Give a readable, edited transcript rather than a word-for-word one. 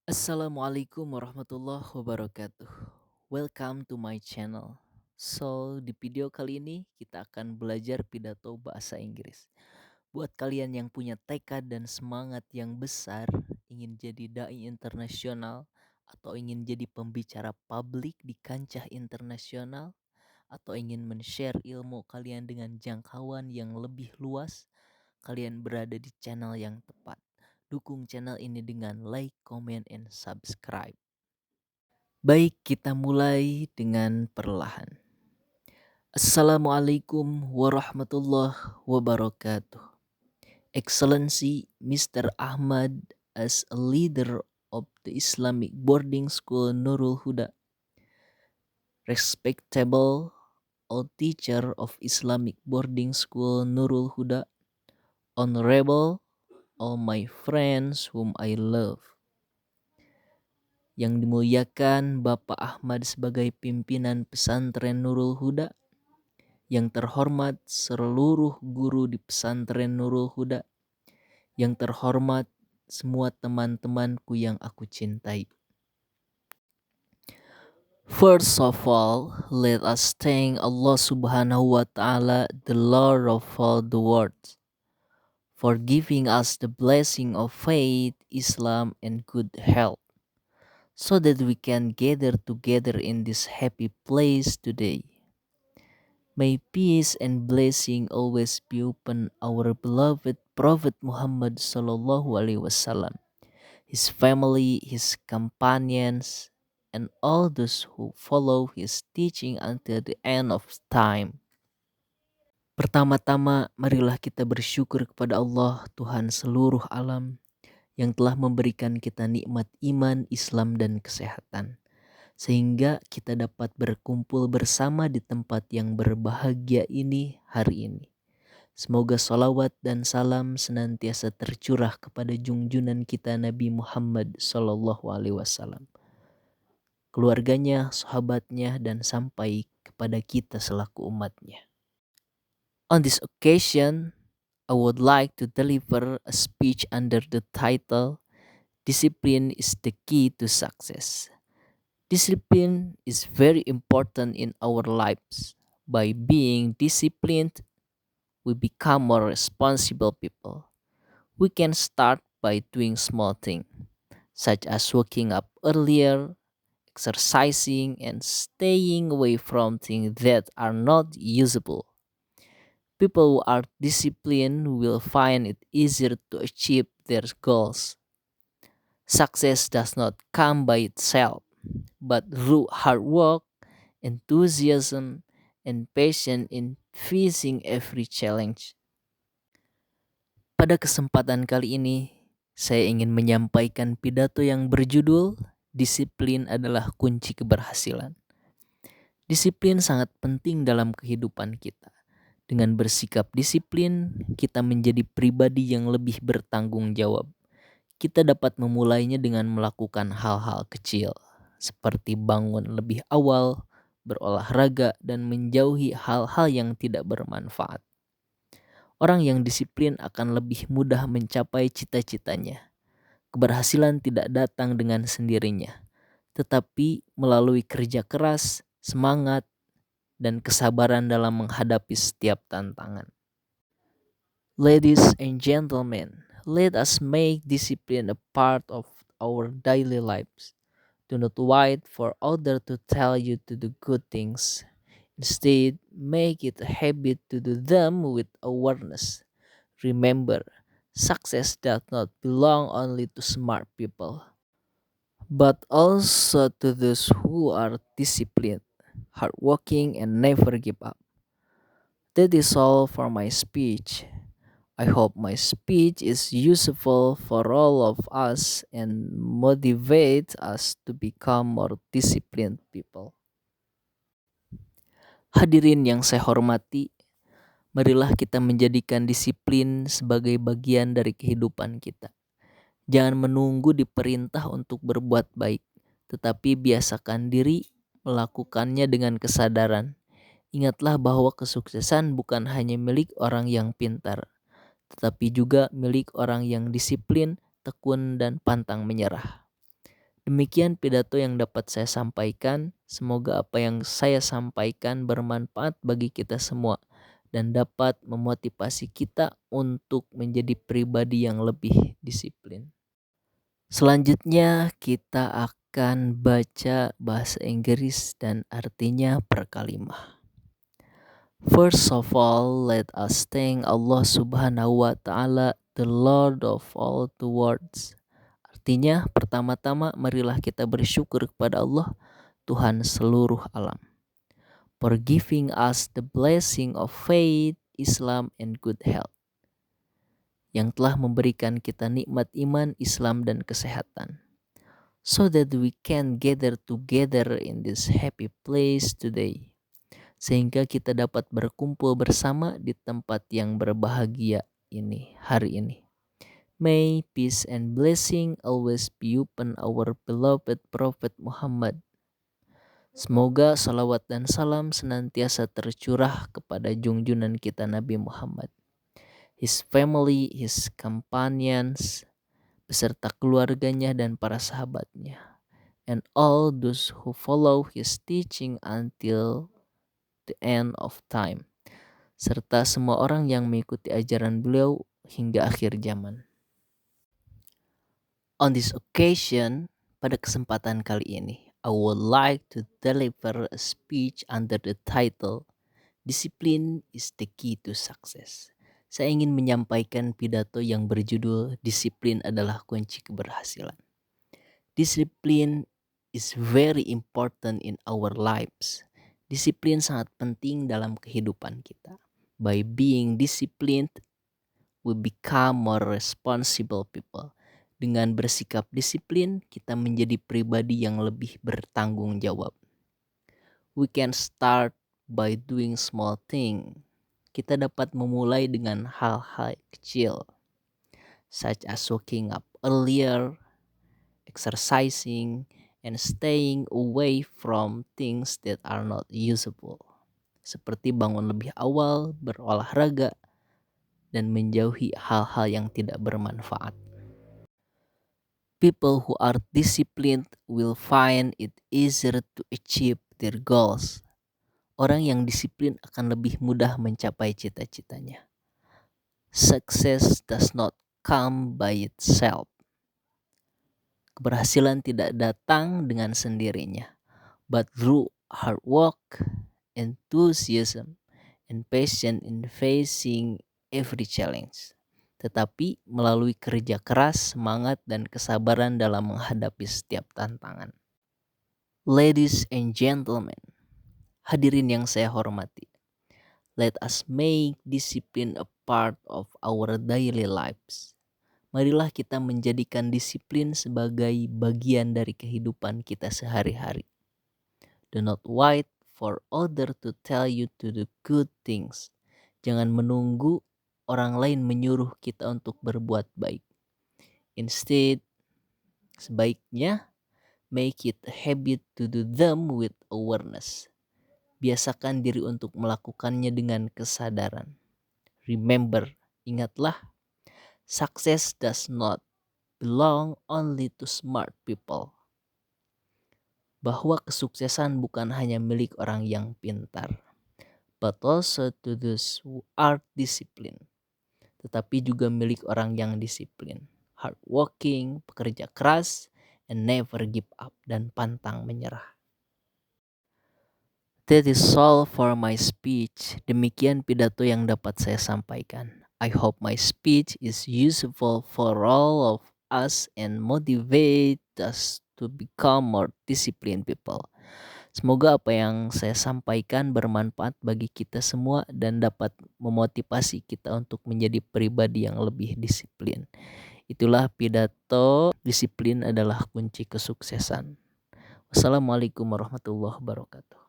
Assalamualaikum warahmatullahi wabarakatuh. Welcome to my channel. So, di video kali ini kita akan belajar pidato bahasa Inggris. Buat kalian yang punya tekad dan semangat yang besar, ingin jadi dai internasional atau ingin jadi pembicara publik di kancah internasional atau ingin men-share ilmu kalian dengan jangkauan yang lebih luas, kalian berada di channel yang tepat. Dukung channel ini dengan like, comment, and subscribe. Baik, kita mulai dengan perlahan. Assalamualaikum warahmatullahi wabarakatuh. Excellency Mr. Ahmad, as a leader of the Islamic boarding school Nurul Huda, respectable old teacher of Islamic boarding school Nurul Huda, honorable all my friends whom I love. Yang dimuliakan Bapak Ahmad sebagai pimpinan pesantren Nurul Huda, yang terhormat seluruh guru di pesantren Nurul Huda, yang terhormat semua teman-temanku yang aku cintai. First of all, let us thank Allah Subhanahu wa Ta'ala, the Lord of all the world, for giving us the blessing of faith, Islam, and good health, so that we can gather together in this happy place today. May peace and blessing always be upon our beloved Prophet Muhammad Sallallahu Alaihi Wasallam, his family, his companions, and all those who follow his teaching until the end of time. Pertama-tama, marilah kita bersyukur kepada Allah, Tuhan seluruh alam, yang telah memberikan kita nikmat iman, Islam, dan kesehatan, sehingga kita dapat berkumpul bersama di tempat yang berbahagia ini hari ini. Semoga salawat dan salam senantiasa tercurah kepada junjungan kita Nabi Muhammad SAW, keluarganya, sahabatnya, dan sampai kepada kita selaku umatnya. On this occasion, I would like to deliver a speech under the title, Discipline is the Key to Success. Discipline is very important in our lives. By being disciplined, we become more responsible people. We can start by doing small things, such as waking up earlier, exercising, and staying away from things that are not usable. People who are disciplined will find it easier to achieve their goals. Success does not come by itself, but through hard work, enthusiasm, and patience in facing every challenge. Pada kesempatan kali ini, saya ingin menyampaikan pidato yang berjudul Disiplin adalah kunci keberhasilan. Disiplin sangat penting dalam kehidupan kita. Dengan bersikap disiplin, kita menjadi pribadi yang lebih bertanggung jawab. Kita dapat memulainya dengan melakukan hal-hal kecil, seperti bangun lebih awal, berolahraga, dan menjauhi hal-hal yang tidak bermanfaat. Orang yang disiplin akan lebih mudah mencapai cita-citanya. Keberhasilan tidak datang dengan sendirinya, tetapi melalui kerja keras, semangat, dan kesabaran dalam menghadapi setiap tantangan. Ladies and gentlemen, let us make discipline a part of our daily lives. Do not wait for others to tell you to do good things. Instead, make it a habit to do them with awareness. Remember, success does not belong only to smart people, but also to those who are disciplined, hardworking, and never give up. That is all for my speech. I hope my speech is useful for all of us and motivate us to become more disciplined people. Hadirin yang saya hormati, marilah kita menjadikan disiplin sebagai bagian dari kehidupan kita. Jangan menunggu diperintah untuk berbuat baik, tetapi biasakan diri melakukannya dengan kesadaran. Ingatlah bahwa kesuksesan bukan hanya milik orang yang pintar, tetapi juga milik orang yang disiplin, tekun, dan pantang menyerah. Demikian pidato yang dapat saya sampaikan. Semoga apa yang saya sampaikan bermanfaat bagi kita semua dan dapat memotivasi kita untuk menjadi pribadi yang lebih disiplin. Selanjutnya kita akan baca bahasa Inggris dan artinya per kalimah. First of all, let us thank Allah Subhanahu wa Ta'ala, the Lord of all the worlds. Artinya, pertama-tama marilah kita bersyukur kepada Allah, Tuhan seluruh alam, for giving us the blessing of faith, Islam, and good health, yang telah memberikan kita nikmat iman, Islam, dan kesehatan, so that we can gather together in this happy place today, sehingga kita dapat berkumpul bersama di tempat yang berbahagia ini, hari ini. May peace and blessing always be upon our beloved Prophet Muhammad. Semoga salawat dan salam senantiasa tercurah kepada junjungan kita Nabi Muhammad, his family, his companions, beserta keluarganya dan para sahabatnya, and all those who follow his teaching until the end of time, serta semua orang yang mengikuti ajaran beliau hingga akhir zaman. On this occasion, pada kesempatan kali ini, I would like to deliver a speech under the title Discipline is the Key to Success. Saya ingin menyampaikan pidato yang berjudul Disiplin adalah kunci keberhasilan. Disiplin is very important in our lives. Disiplin sangat penting dalam kehidupan kita. By being disciplined, we become more responsible people. Dengan bersikap disiplin, kita menjadi pribadi yang lebih bertanggung jawab. We can start by doing small thing. Kita dapat memulai dengan hal-hal kecil, such as waking up earlier, exercising, and staying away from things that are not useful. Seperti bangun lebih awal, berolahraga, dan menjauhi hal-hal yang tidak bermanfaat. People who are disciplined will find it easier to achieve their goals. Orang yang disiplin akan lebih mudah mencapai cita-citanya. Success does not come by itself. Keberhasilan tidak datang dengan sendirinya, but through hard work, enthusiasm, and passion in facing every challenge. Tetapi melalui kerja keras, semangat, dan kesabaran dalam menghadapi setiap tantangan. Ladies and gentlemen, hadirin yang saya hormati, let us make discipline a part of our daily lives. Marilah kita menjadikan disiplin sebagai bagian dari kehidupan kita sehari-hari. Do not wait for others to tell you to do good things. Jangan menunggu orang lain menyuruh kita untuk berbuat baik. Instead, sebaiknya make it a habit to do them with awareness. Biasakan diri untuk melakukannya dengan kesadaran. Remember, ingatlah, success does not belong only to smart people. Bahwa kesuksesan bukan hanya milik orang yang pintar, but also to those who are disciplined. Tetapi juga milik orang yang disiplin, hardworking, pekerja keras, and never give up, dan pantang menyerah. That is all for my speech. Demikian pidato yang dapat saya sampaikan. I hope my speech is useful for all of us and motivate us to become more disciplined people. Semoga apa yang saya sampaikan bermanfaat bagi kita semua dan dapat memotivasi kita untuk menjadi pribadi yang lebih disiplin. Itulah pidato, disiplin adalah kunci kesuksesan. Wassalamualaikum warahmatullahi wabarakatuh.